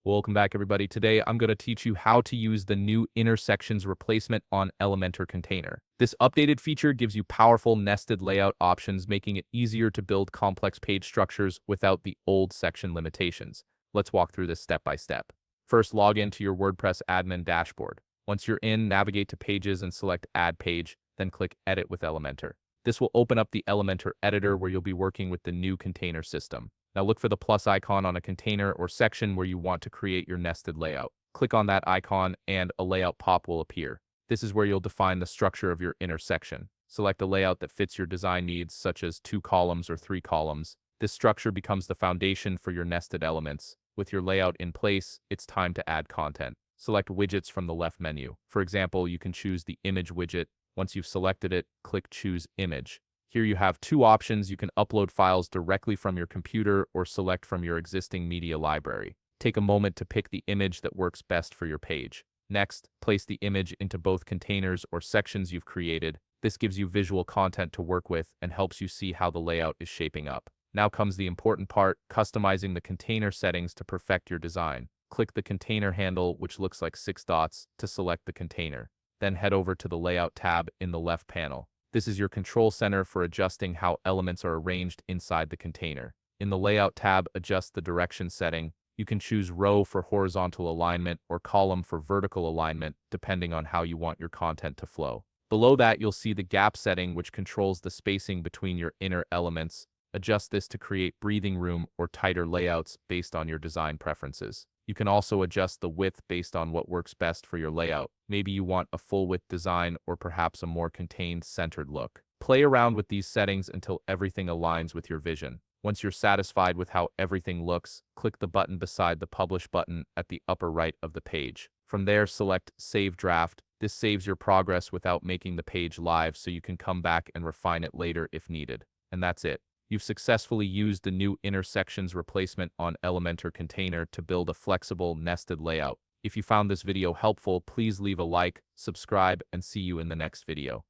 Welcome back, everybody. Today, I'm going to teach you how to use the new intersections replacement on Elementor container. This updated feature gives you powerful nested layout options, making it easier to build complex page structures without the old section limitations. Let's walk through this step by step. First, log into your WordPress admin dashboard. Once you're in, navigate to Pages and select Add Page, then click Edit with Elementor. This will open up the Elementor editor where you'll be working with the new container system. Now look for the plus icon on a container or section where you want to create your nested layout. Click on that icon and a layout pop will appear. This is where you'll define the structure of your intersection. Select a layout that fits your design needs, such as 2 columns or 3 columns. This structure becomes the foundation for your nested elements. With your layout in place, it's time to add content. Select widgets from the left menu. For example, you can choose the image widget. Once you've selected it, click Choose Image. Here you have 2 options. You can upload files directly from your computer or select from your existing media library. Take a moment to pick the image that works best for your page. Next, place the image into both containers or sections you've created. This gives you visual content to work with and helps you see how the layout is shaping up. Now comes the important part, customizing the container settings to perfect your design. Click the container handle, which looks like 6 dots, to select the container. Then head over to the Layout tab in the left panel. This is your control center for adjusting how elements are arranged inside the container. In the Layout tab, adjust the direction setting. You can choose row for horizontal alignment or column for vertical alignment, depending on how you want your content to flow. Below that, you'll see the gap setting, which controls the spacing between your inner elements. Adjust this to create breathing room or tighter layouts based on your design preferences. You can also adjust the width based on what works best for your layout. Maybe you want a full width design or perhaps a more contained, centered look. Play around with these settings until everything aligns with your vision. Once you're satisfied with how everything looks, click the button beside the Publish button at the upper right of the page. From there, select Save Draft. This saves your progress without making the page live, so you can come back and refine it later if needed. And that's it. You've successfully used the new intersections replacement on Elementor container to build a flexible, nested layout. If you found this video helpful, please leave a like, subscribe, and see you in the next video.